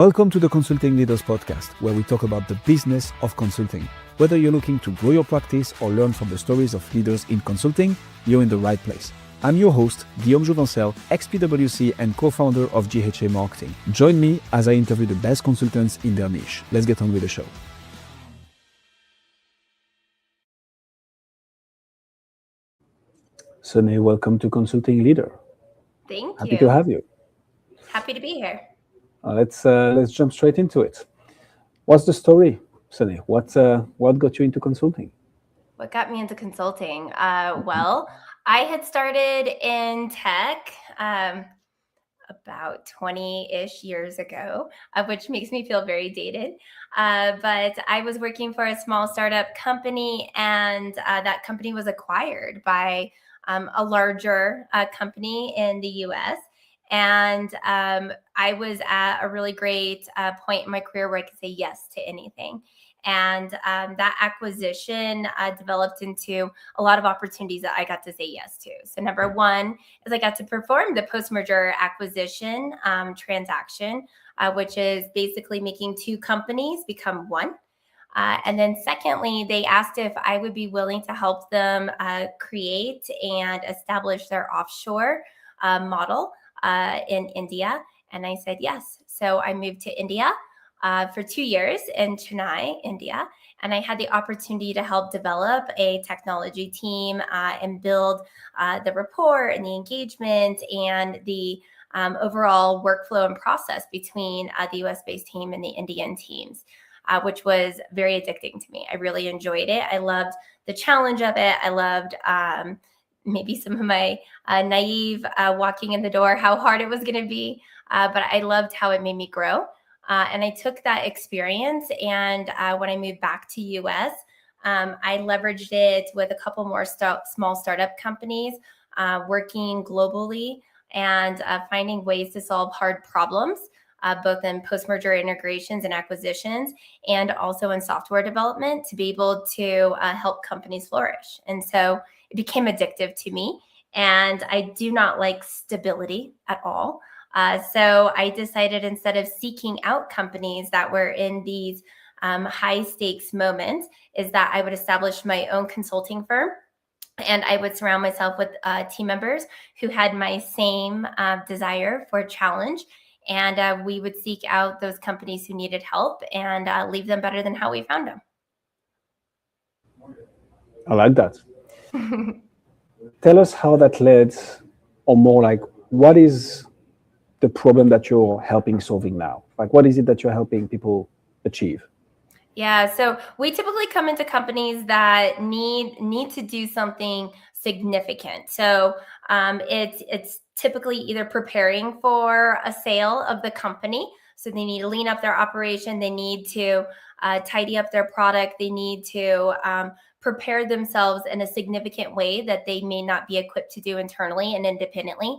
Welcome to the Consulting Leaders Podcast, where we talk about the business of consulting. Whether you're looking to grow your practice or learn from the stories of leaders in consulting, you're in the right place. I'm your host, Guillaume Jouvencel, ex-PwC and co-founder of GHA Marketing. Join me as I interview the best consultants in their niche. Let's get on with the show. Cenee, welcome to Consulting Leader. Thank you. Happy to have you. Happy to be here. Let's jump straight into it. What's the story, Cenee? What got you into consulting? What got me into consulting? Well, I had started in tech about 20-ish years ago, which makes me feel very dated. But I was working for a small startup company, and that company was acquired by a larger company in the US. And I was at a really great point in my career where I could say yes to anything. And that acquisition developed into a lot of opportunities that I got to say yes to. So number one is I got to perform the post-merger acquisition transaction, which is basically making two companies become one. And then secondly, they asked if I would be willing to help them create and establish their offshore model in India. And I said yes. So I moved to India for 2 years in Chennai, India. And I had the opportunity to help develop a technology team and build the rapport and the engagement and the overall workflow and process between the US-based team and the Indian teams, which was very addicting to me. I really enjoyed it. I loved the challenge of it. I loved maybe some of my naive walking in the door, how hard it was going to be. But I loved how it made me grow. And I took that experience. And when I moved back to US, I leveraged it with a couple more small startup companies, working globally and finding ways to solve hard problems, both in post-merger integrations and acquisitions, and also in software development to be able to help companies flourish. And so it became addictive to me, and I do not like stability at all. So I decided, instead of seeking out companies that were in these high stakes moments, is that I would establish my own consulting firm. And I would surround myself with team members who had my same desire for challenge. And we would seek out those companies who needed help and leave them better than how we found them. I like that. Tell us how that led, or more like, what is the problem that you're helping solving now? Like, what is it that you're helping people achieve? Yeah, so we typically come into companies that need to do something significant. So it's typically either preparing for a sale of the company. So they need to lean up their operation. They need to tidy up their product. They need to prepare themselves in a significant way that they may not be equipped to do internally and independently.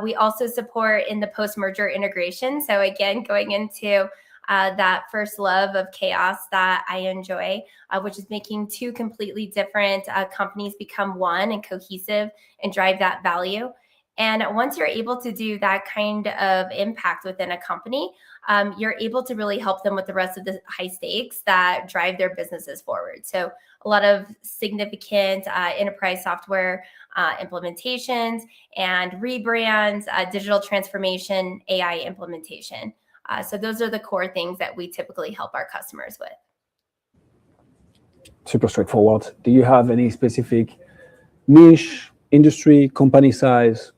We also support in the post-merger integration. So again, going into that first love of chaos that I enjoy, which is making two completely different companies become one and cohesive and drive that value. And once you're able to do that kind of impact within a company, you're able to really help them with the rest of the high stakes that drive their businesses forward. So a lot of significant enterprise software implementations and rebrands, digital transformation, AI implementation. So those are the core things that we typically help our customers with. Super straightforward. Do you have any specific niche, industry, company size?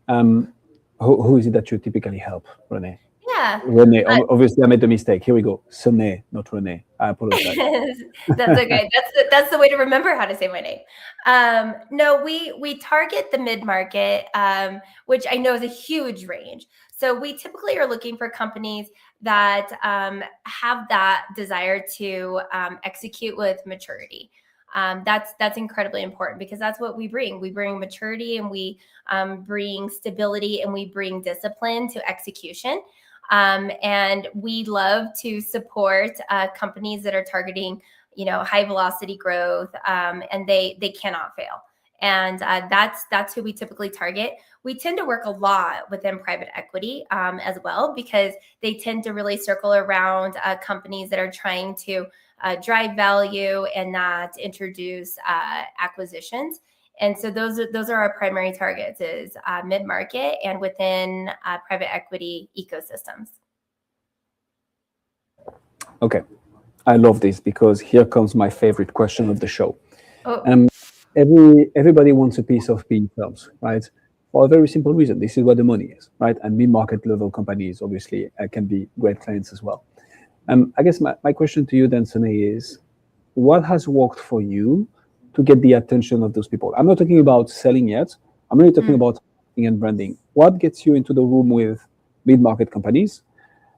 Who is it that you typically help, Renee? Yeah. Renee, obviously I made a mistake. Here we go. Cenee, not Renee. I apologize. That's okay. That's the way to remember how to say my name. No, we target the mid-market, which I know is a huge range. So we typically are looking for companies that have that desire to execute with maturity. That's incredibly important, because that's what we bring. We bring maturity, and we bring stability, and we bring discipline to execution. And we love to support companies that are targeting, high velocity growth, and they cannot fail. And that's who we typically target. We tend to work a lot within private equity as well, because they tend to really circle around companies that are trying to drive value and not introduce acquisitions. And so those are our primary targets, is mid-market and within private equity ecosystems. Okay, I love this, because here comes my favorite question of the show. Oh. Everybody wants a piece of PE firms, right? For a very simple reason. This is where the money is, right? And mid-market level companies obviously can be great clients as well. I guess my question to you then, Cenee, is what has worked for you to get the attention of those people? I'm not talking about selling yet. I'm really talking about marketing and branding. What gets you into the room with mid-market companies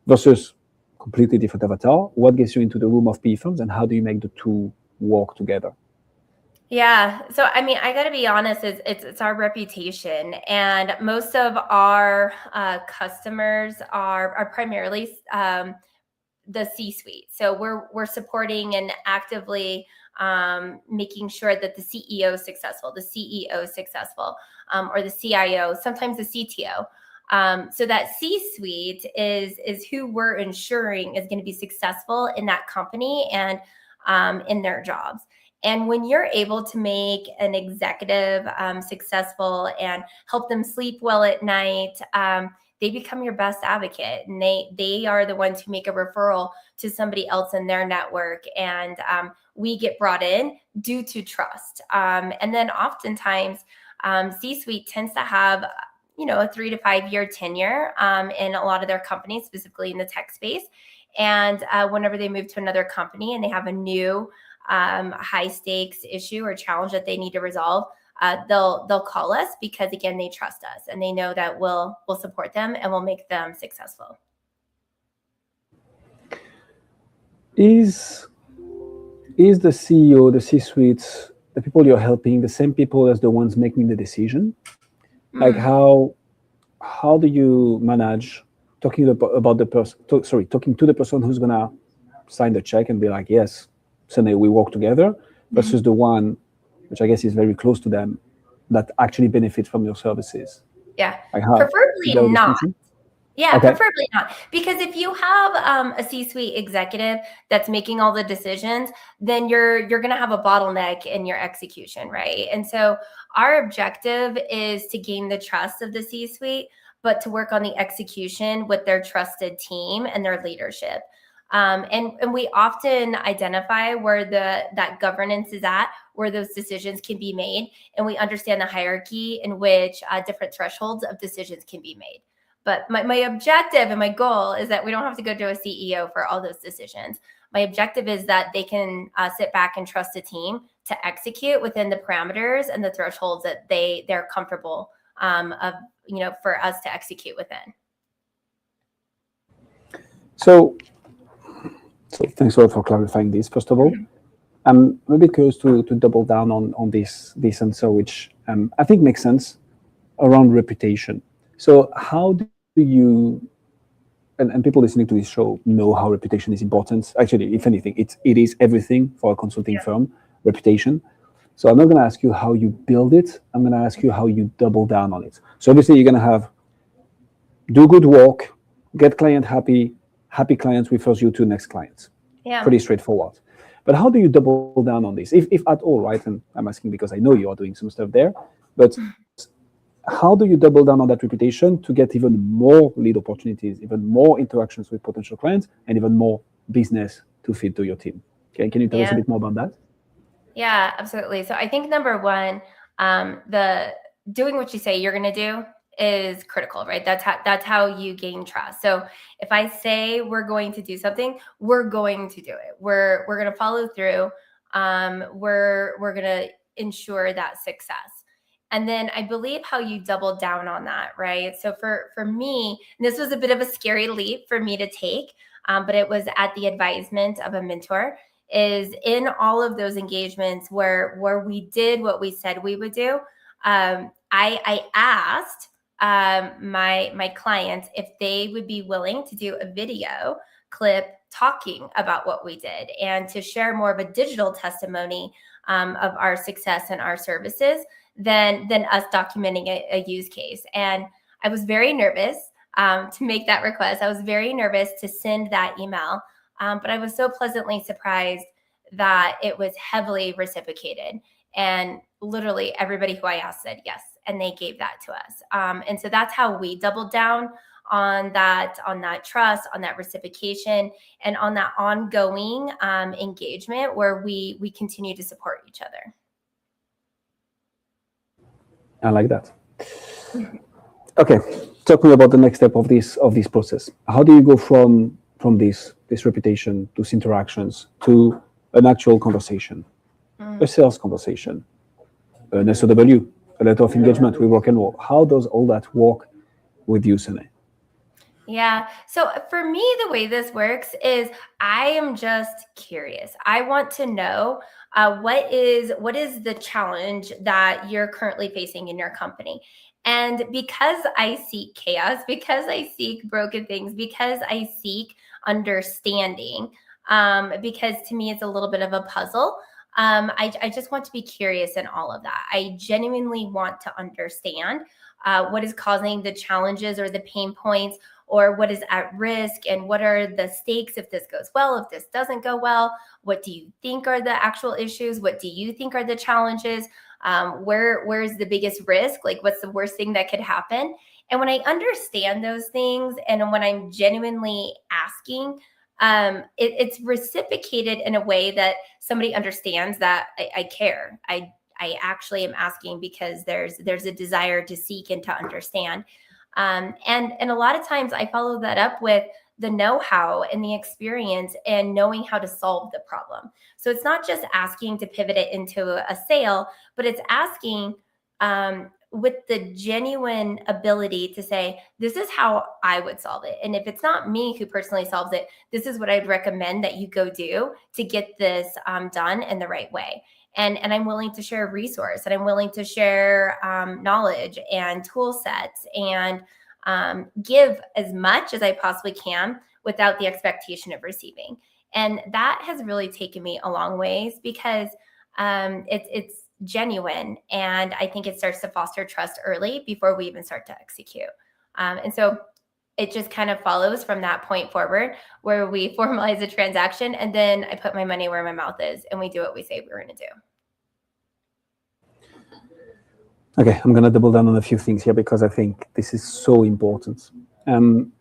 versus completely different avatar? What gets you into the room of PE firms, and how do you make the two work together? Yeah. So, I mean, I got to be honest, it's our reputation. And most of our customers are primarily the C-suite. So we're supporting and actively making sure that the CEO is successful, the CEO is successful, or the CIO, sometimes the CTO. So that C-suite is who we're ensuring is going to be successful in that company and in their jobs. And when you're able to make an executive successful and help them sleep well at night, they become your best advocate, and they are the ones who make a referral to somebody else in their network. And we get brought in due to trust. And then oftentimes C-suite tends to have, a 3 to 5 year tenure in a lot of their companies, specifically in the tech space. And whenever they move to another company and they have a new high stakes issue or challenge that they need to resolve, they'll call us, because again, they trust us and they know that we'll support them and we'll make them successful. Is the CEO, the C-suite, the people you're helping, the same people as the ones making the decision? Like how do you manage talking about the person? Talking to the person who's gonna sign the check and be like, yes, Cenee, we work together, versus the one, which I guess is very close to them, that actually benefits from your services? Yeah, like how, preferably not. Yeah, Okay. preferably not. Because if you have a C-suite executive that's making all the decisions, then you're going to have a bottleneck in your execution, right? And so our objective is to gain the trust of the C-suite, but to work on the execution with their trusted team and their leadership. And we often identify where that governance is at, where those decisions can be made, and we understand the hierarchy in which different thresholds of decisions can be made. But my objective and my goal is that we don't have to go to a CEO for all those decisions. My objective is that they can sit back and trust a team to execute within the parameters and the thresholds that they're comfortable for us to execute within. So thanks a lot for clarifying this. First of all, I'm a bit curious to double down on this answer, which I think makes sense, around reputation. So how do you, and people listening to this show know how reputation is important. Actually, if anything, it is everything for a consulting firm, reputation. So I'm not going to ask you how you build it. I'm going to ask you how you double down on it. So obviously you're going to do good work, get client happy clients refers you to next clients. Yeah. Pretty straightforward. But how do you double down on this, if at all, right? And I'm asking because I know you are doing some stuff there, but how do you double down on that reputation to get even more lead opportunities, even more interactions with potential clients, and even more business to feed to your team? Okay, can you tell us a bit more about that? Yeah, absolutely. So I think number one, the doing what you say you're going to do is critical, right? That's how you gain trust. So if I say we're going to do something, we're going to do it. We're going to follow through. We're going to ensure that success. And then I believe how you double down on that, right? So for me, this was a bit of a scary leap for me to take, but it was at the advisement of a mentor, is in all of those engagements where we did what we said we would do. I asked my clients if they would be willing to do a video clip talking about what we did and to share more of a digital testimony of our success and our services than us documenting a use case. And I was very nervous to make that request. I was very nervous to send that email, but I was so pleasantly surprised that it was heavily reciprocated. And literally everybody who I asked said yes, and they gave that to us. And so that's how we doubled down on that trust, on that reciprocation, and on that ongoing engagement where we continue to support each other. I like that. Okay, talk to me about the next step of this process. How do you go from this reputation, those interactions, to an actual conversation, a sales conversation, an SOW, a letter of engagement with rock and roll? How does all that work with you, Cenee? Yeah. So for me, the way this works is I am just curious. I want to know what is the challenge that you're currently facing in your company. And because I seek chaos, because I seek broken things, because I seek understanding, because to me it's a little bit of a puzzle. I just want to be curious in all of that. I genuinely want to understand what is causing the challenges or the pain points, or what is at risk, and what are the stakes if this goes well, if this doesn't go well. What do you think are the actual issues? What do you think are the challenges? Where's the biggest risk? Like, what's the worst thing that could happen? And when I understand those things, and when I'm genuinely asking, it's reciprocated in a way that somebody understands that I care. I actually am asking because there's a desire to seek and to understand. And a lot of times I follow that up with the know-how and the experience and knowing how to solve the problem. So it's not just asking to pivot it into a sale, but it's asking with the genuine ability to say, this is how I would solve it. And if it's not me who personally solves it, this is what I'd recommend that you go do to get this done in the right way. And I'm willing to share a resource, and I'm willing to share knowledge and tool sets, and give as much as I possibly can without the expectation of receiving. And that has really taken me a long ways, because it's genuine. And I think it starts to foster trust early before we even start to execute. And so it just kind of follows from that point forward, where we formalize a transaction, and then I put my money where my mouth is, and we do what we say we're going to do. Okay, I'm going to double down on a few things here, because I think this is so important. I'm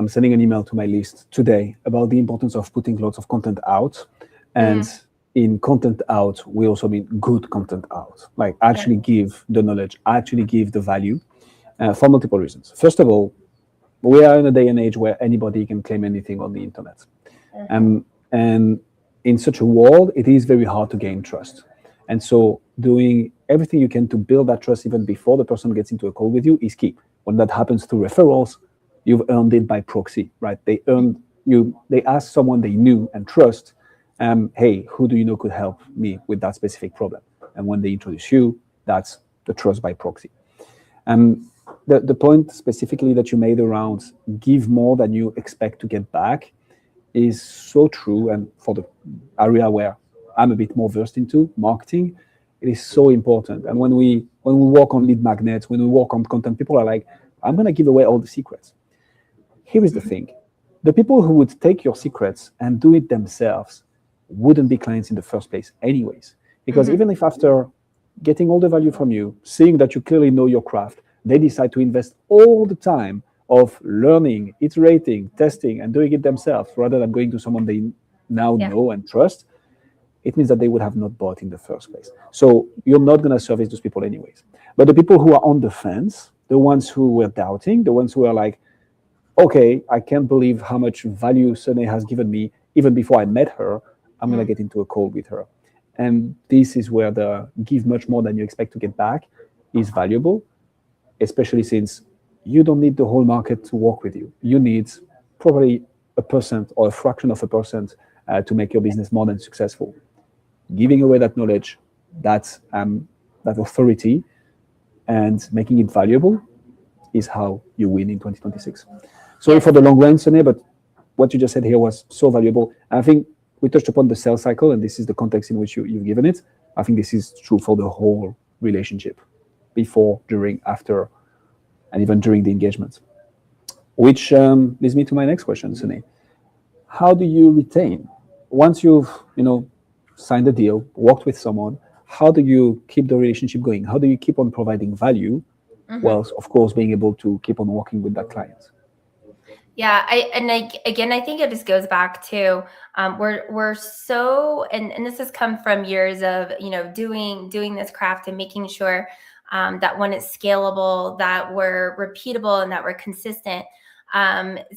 sending an email to my list today about the importance of putting lots of content out. And in content out, we also mean good content out, like actually give the knowledge, actually give the value, for multiple reasons. First of all, we are in a day and age where anybody can claim anything on the internet. And in such a world, it is very hard to gain trust. And so doing everything you can to build that trust even before the person gets into a call with you is key. When that happens through referrals, you've earned it by proxy, right? They asked someone they knew and trust, hey, who do you know could help me with that specific problem? And when they introduce you, that's the trust by proxy. The point specifically that you made around give more than you expect to get back is so true. And for the area where I'm a bit more versed into, marketing, it is so important. And when we work on lead magnets, when we work on content, people are like, I'm going to give away all the secrets. Here is the thing. The people who would take your secrets and do it themselves wouldn't be clients in the first place anyways. Because even if after getting all the value from you, seeing that you clearly know your craft, they decide to invest all the time of learning, iterating, testing, and doing it themselves rather than going to someone they now know and trust, it means that they would have not bought in the first place. So you're not going to service those people anyways. But the people who are on the fence, the ones who were doubting, the ones who are like, okay, I can't believe how much value Cenee has given me even before I met her, I'm going to get into a call with her. And this is where the give much more than you expect to get back is valuable, especially since you don't need the whole market to work with you. You need probably 1% or a fraction of 1% to make your business more than successful. Giving away that knowledge, that authority, and making it valuable is how you win in 2026. Sorry for the long run, Cenee, but what you just said here was so valuable. And I think we touched upon the sales cycle, and this is the context in which you've given it. I think this is true for the whole relationship before, during, after, and even during the engagement. Which leads me to my next question, Cenee. How do you retain once you've signed a deal, worked with someone? How do you keep the relationship going? How do you keep on providing value, whilst of course being able to keep on working with that client? Yeah, I think it just goes back to we're so and this has come from years of doing this craft and making sure that when it's scalable, that we're repeatable and that we're consistent.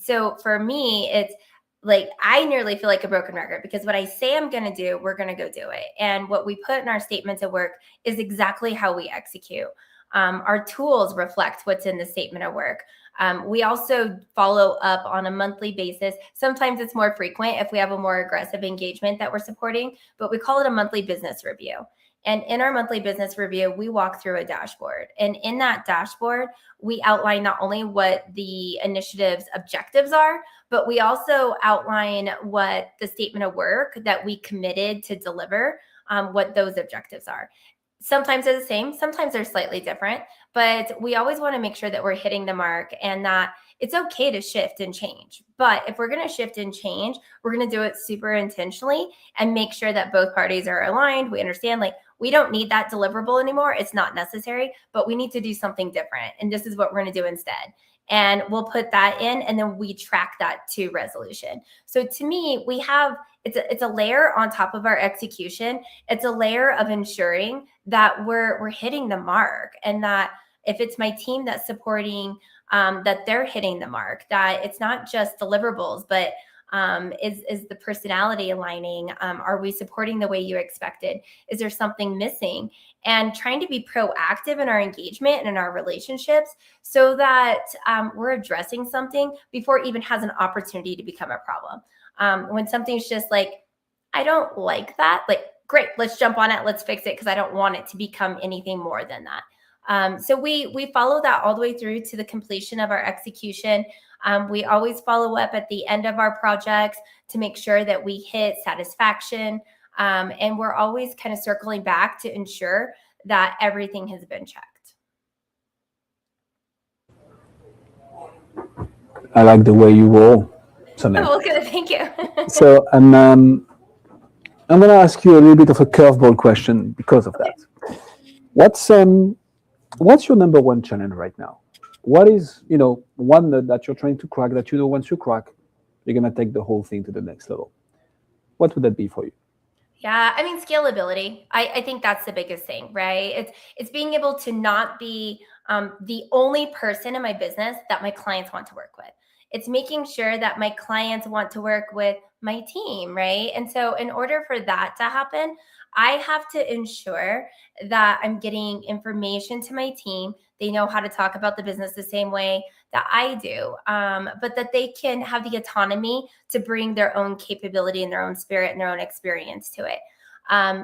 So for me, it's like I nearly feel like a broken record because what I say I'm going to do, we're going to go do it. And what we put in our statements of work is exactly how we execute. Our tools reflect what's in the statement of work. We also follow up on a monthly basis. Sometimes it's more frequent if we have a more aggressive engagement that we're supporting, but we call it a monthly business review. And in our monthly business review, we walk through a dashboard. And in that dashboard, we outline not only what the initiative's objectives are, but we also outline what the statement of work that we committed to deliver, what those objectives are. Sometimes they're the same, sometimes they're slightly different, but we always want to make sure that we're hitting the mark and that it's okay to shift and change. But if we're going to shift and change, we're going to do it super intentionally and make sure that both parties are aligned. We understand we don't need that deliverable anymore. It's not necessary, but we need to do something different. And this is what we're going to do instead. And we'll put that in and then we track that to resolution. So to me, we have it's a layer on top of our execution. It's a layer of ensuring that we're hitting the mark, and that if it's my team that's supporting, that they're hitting the mark, that it's not just deliverables, but is the personality aligning? Are we supporting the way you expected? Is there something missing? And trying to be proactive in our engagement and in our relationships so that we're addressing something before it even has an opportunity to become a problem. When something's just I don't like that, great, let's jump on it, let's fix it, because I don't want it to become anything more than that. So we follow that all the way through to the completion of our execution. We always follow up at the end of our projects to make sure that we hit satisfaction. And we're always kind of circling back to ensure that everything has been checked. I like the way you roll, Cenee. Oh, good. Thank you. So I'm going to ask you a little bit of a curveball question because of that. What's your number one challenge right now? What is, one that you're trying to crack that, once you crack, you're going to take the whole thing to the next level? What would that be for you? Yeah, I mean, scalability. I think that's the biggest thing, right? It's being able to not be the only person in my business that my clients want to work with. It's making sure that my clients want to work with my team, right? And so in order for that to happen, I have to ensure that I'm getting information to my team. They know how to talk about the business the same way that I do, but that they can have the autonomy to bring their own capability and their own spirit and their own experience to it.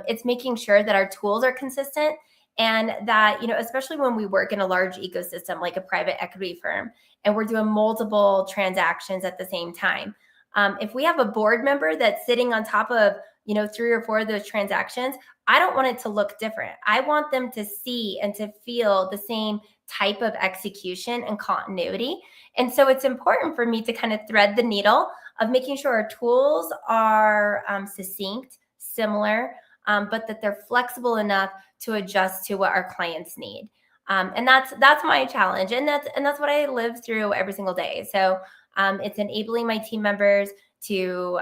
It's making sure that our tools are consistent, and that, especially when we work in a large ecosystem like a private equity firm and we're doing multiple transactions at the same time. If we have a board member that's sitting on top of, 3 or 4 of those transactions, I don't want it to look different. I want them to see and to feel the same type of execution and continuity. And so it's important for me to kind of thread the needle of making sure our tools are succinct, similar, but that they're flexible enough to adjust to what our clients need. And that's my challenge. And that's what I live through every single day. So it's enabling my team members to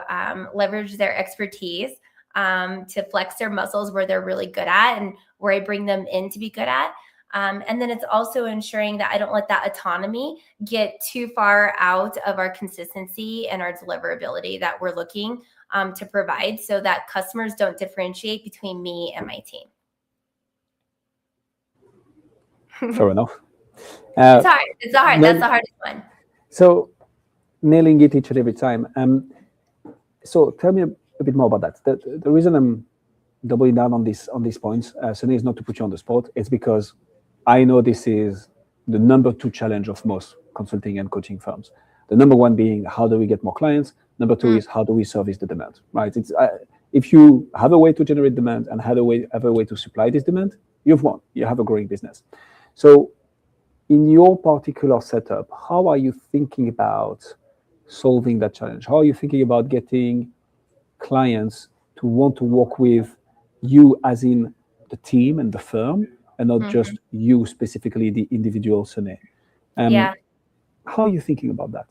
leverage their expertise, to flex their muscles where they're really good at and where I bring them in to be good at. And then it's also ensuring that I don't let that autonomy get too far out of our consistency and our deliverability that we're looking to provide, so that customers don't differentiate between me and my team. Fair enough. It's hard. That's the hardest one. So nailing it each and every time. So tell me a bit more about that. The reason I'm doubling down on these points, Cenee, is not to put you on the spot. It's because I know this is the number 2 challenge of most consulting and coaching firms. The number 1 being, how do we get more clients? Number 2 is, how do we service the demand, right? It's if you have a way to generate demand and have a way to supply this demand, you've won. You have a growing business. So in your particular setup, how are you thinking about solving that challenge? How are you thinking about getting clients to want to work with you, as in the team and the firm, and not just you specifically, the individual Cenee? Yeah. How are you thinking about that?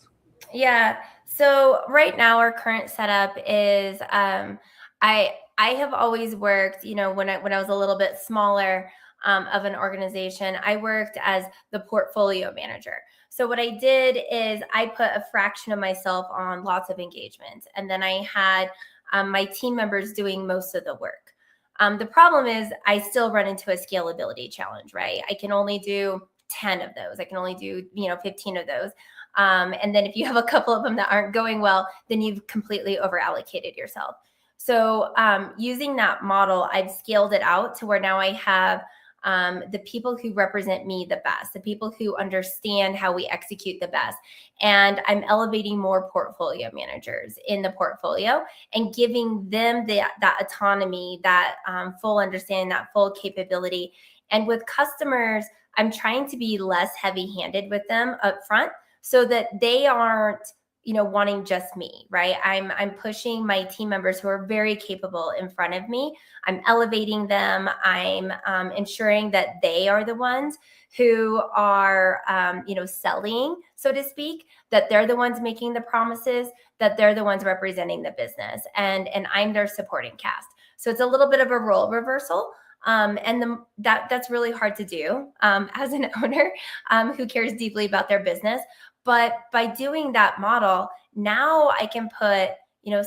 Yeah. So right now our current setup is I have always worked, when I was a little bit smaller of an organization, I worked as the portfolio manager. So what I did is I put a fraction of myself on lots of engagements, and then I had my team members doing most of the work. The problem is I still run into a scalability challenge, right? I can only do 10 of those. I can only do, 15 of those. And then if you have a couple of them that aren't going well, then you've completely over allocated yourself. So using that model, I've scaled it out to where now I have the people who represent me the best, the people who understand how we execute the best. And I'm elevating more portfolio managers in the portfolio and giving them that autonomy, that full understanding, that full capability. And with customers, I'm trying to be less heavy-handed with them up front, so that they aren't, wanting just me, right? I'm pushing my team members who are very capable in front of me. I'm elevating them. I'm ensuring that they are the ones who are, selling, so to speak, that they're the ones making the promises, that they're the ones representing the business, and I'm their supporting cast. So it's a little bit of a role reversal. That's really hard to do as an owner who cares deeply about their business. But by doing that model, now I can put,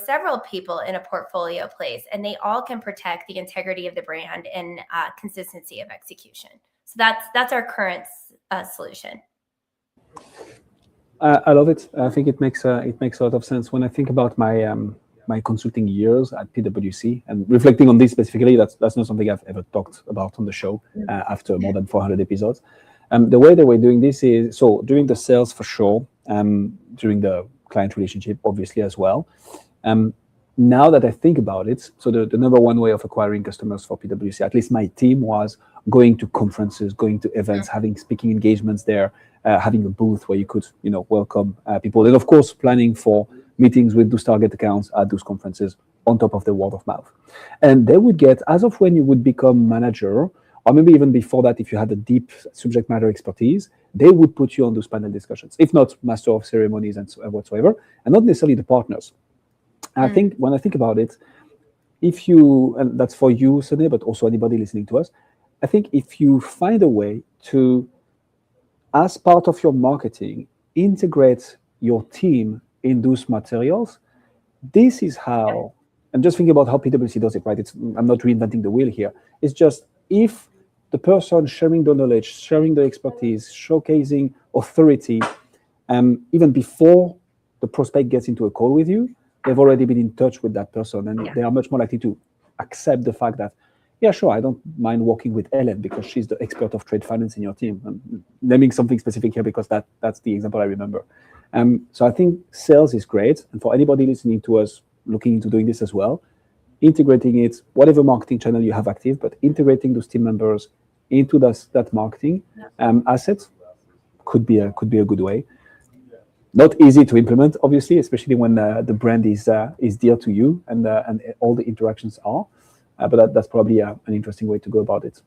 several people in a portfolio place, and they all can protect the integrity of the brand and consistency of execution. So that's our current solution. I love it. I think it makes a lot of sense. When I think about my consulting years at PwC, and reflecting on this specifically, that's not something I've ever talked about on the show after more than 400 episodes. The way that we're doing this is, so during the sales for sure, during the client relationship obviously as well. Now that I think about it, so the number one way of acquiring customers for PwC, at least my team, was going to conferences, going to events, having speaking engagements there, having a booth where you could, welcome people, and of course planning for meetings with those target accounts at those conferences on top of the word of mouth. And they would get, as of when you would become manager, or maybe even before that, if you had a deep subject matter expertise, they would put you on those panel discussions, if not master of ceremonies and whatsoever, and not necessarily the partners. I think when I think about it, if you, and that's for you, Cenee, but also anybody listening to us, I think if you find a way to, as part of your marketing, integrate your team in those materials, this is how, and just think about how PwC does it, right? I'm not reinventing the wheel here. It's just, if the person sharing the knowledge, sharing the expertise, showcasing authority, even before the prospect gets into a call with you, they've already been in touch with that person, and they are much more likely to accept the fact that, yeah, sure, I don't mind working with Ellen because she's the expert of trade finance in your team. I'm naming something specific here because that's the example I remember. So I think sales is great, and for anybody listening to us looking into doing this as well, integrating it, whatever marketing channel you have active, but integrating those team members into that marketing asset could be a good way. Not easy to implement, obviously, especially when the brand is dear to you and all the interactions are. But that's probably an interesting way to go about it.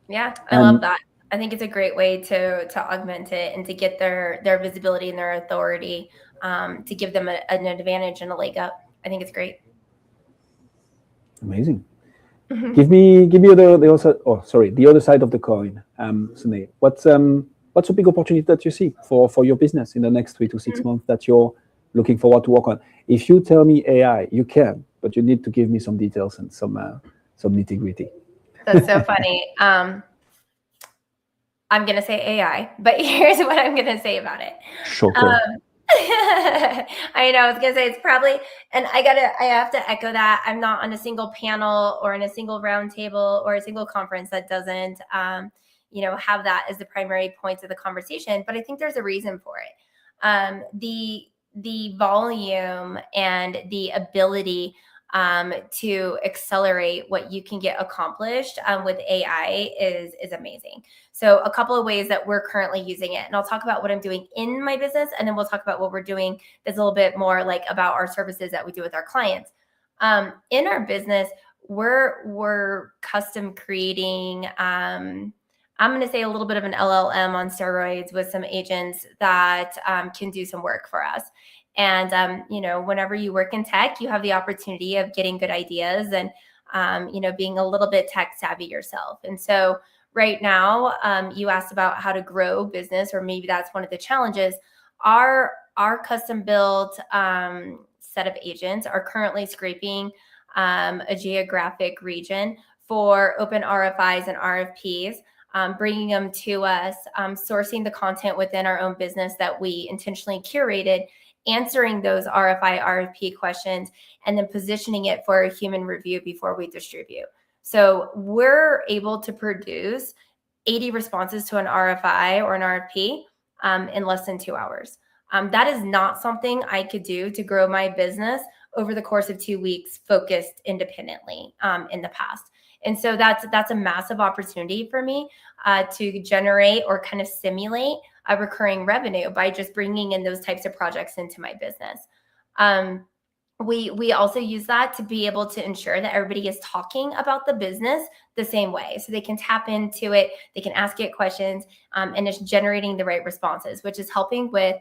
Yeah, I love that. I think it's a great way to augment it and to get their visibility and their authority, to give them an advantage and a leg up. I think it's great. Amazing. Give me the other side of the coin, Cenee. What's a big opportunity that you see for your business in the next 3 to 6 months that you're looking forward to work on? If you tell me AI, you can, but you need to give me some details and some nitty-gritty. That's so funny. I'm going to say AI, but here's what I'm going to say about it. Sure. I know, I was going to say it's probably, and I have to echo that. I'm not on a single panel or in a single roundtable or a single conference that doesn't, have that as the primary points of the conversation, but I think there's a reason for it. The volume and the ability to accelerate what you can get accomplished with AI is amazing. So a couple of ways that we're currently using it, and I'll talk about what I'm doing in my business, and then we'll talk about what we're doing that's a little bit more like about our services that we do with our clients. In our business, we're custom creating, I'm going to say a little bit of an LLM on steroids with some agents that can do some work for us. And, whenever you work in tech, you have the opportunity of getting good ideas and, being a little bit tech savvy yourself. And so right now, you asked about how to grow business, or maybe that's one of the challenges. Our custom built set of agents are currently scraping a geographic region for open RFIs and RFPs. Bringing them to us, sourcing the content within our own business that we intentionally curated, answering those RFI, RFP questions, and then positioning it for a human review before we distribute. So we're able to produce 80 responses to an RFI or an RFP in less than 2 hours. That is not something I could do to grow my business over the course of 2 weeks, focused independently in the past. And so that's a massive opportunity for me to generate or kind of simulate a recurring revenue by just bringing in those types of projects into my business. We also use that to be able to ensure that everybody is talking about the business the same way. So they can tap into it, they can ask it questions, and it's generating the right responses, which is helping with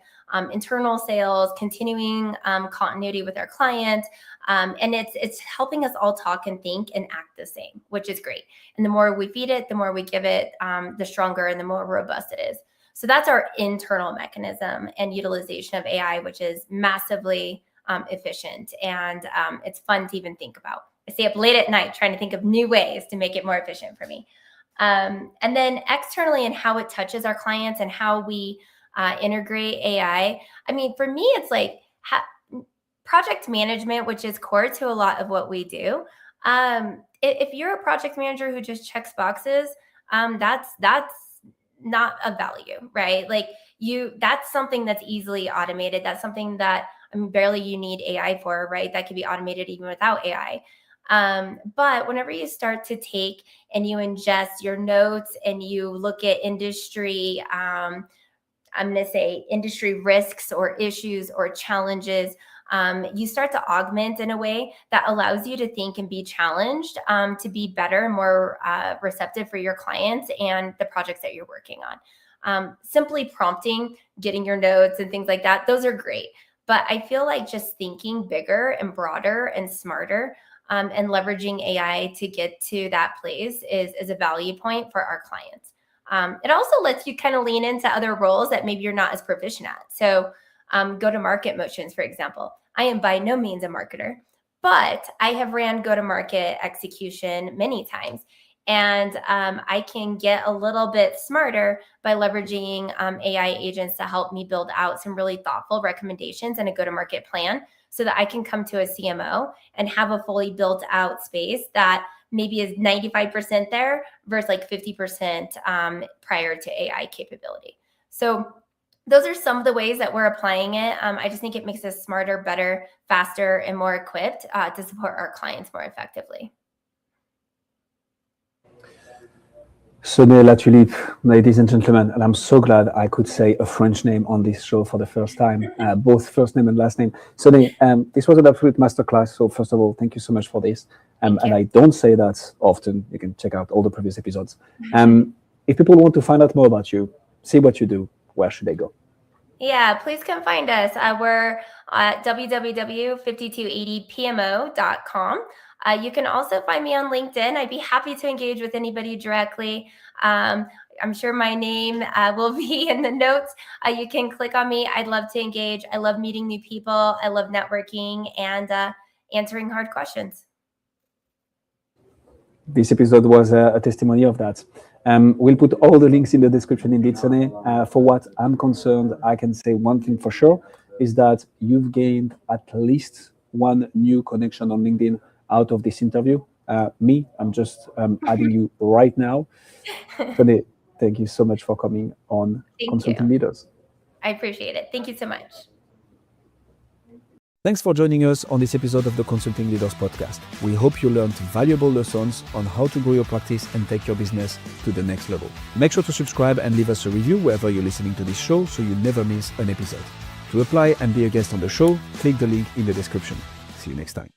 internal sales, continuing continuity with our clients. And it's helping us all talk and think and act the same, which is great. And the more we feed it, the more we give it, the stronger and the more robust it is. So that's our internal mechanism and utilization of AI, which is massively efficient. And it's fun to even think about. I stay up late at night trying to think of new ways to make it more efficient for me. And then externally, and how it touches our clients and how we integrate AI. I mean, for me, it's like project management, which is core to a lot of what we do. If you're a project manager who just checks boxes, that's not of value, right? Like that's something that's easily automated. That's something that barely you need AI for, right? That could be automated even without AI. But whenever you start to take and you ingest your notes and you look at industry, I'm going to say industry risks or issues or challenges, you start to augment in a way that allows you to think and be challenged to be better, more receptive for your clients and the projects that you're working on. Simply prompting, getting your notes and things like that, those are great. But I feel like just thinking bigger and broader and smarter and leveraging AI to get to that place is a value point for our clients. It also lets you kind of lean into other roles that maybe you're not as proficient at. So go-to-market motions, for example. I am by no means a marketer, but I have ran go-to-market execution many times. And I can get a little bit smarter by leveraging AI agents to help me build out some really thoughtful recommendations and a go-to-market plan so that I can come to a CMO and have a fully built out space that maybe is 95% there versus like 50% prior to AI capability. So those are some of the ways that we're applying it. I just think it makes us smarter, better, faster, and more equipped to support our clients more effectively. Cenee LaTulippe, ladies and gentlemen, and I'm so glad I could say a French name on this show for the first time, both first name and last name. Cenee, this was an absolute masterclass. So first of all, thank you so much for this. And I don't say that often. You can check out all the previous episodes. If people want to find out more about you, see what you do, where should they go? Yeah, please come find us. We're at www.5280pmo.com. You can also find me on LinkedIn. I'd be happy to engage with anybody directly. I'm sure my name will be in the notes. You can click on me. I'd love to engage. I love meeting new people. I love networking and answering hard questions. This episode was a testimony of that. We'll put all the links in the description indeed, Cenee. For what I'm concerned, I can say one thing for sure, is that you've gained at least one new connection on LinkedIn out of this interview. Me, I'm just adding you right now. Cenee, thank you so much for coming on Consulting Leaders. I appreciate it. Thank you so much. Thanks for joining us on this episode of the Consulting Leaders Podcast. We hope you learned valuable lessons on how to grow your practice and take your business to the next level. Make sure to subscribe and leave us a review wherever you're listening to this show so you never miss an episode. To apply and be a guest on the show, click the link in the description. See you next time.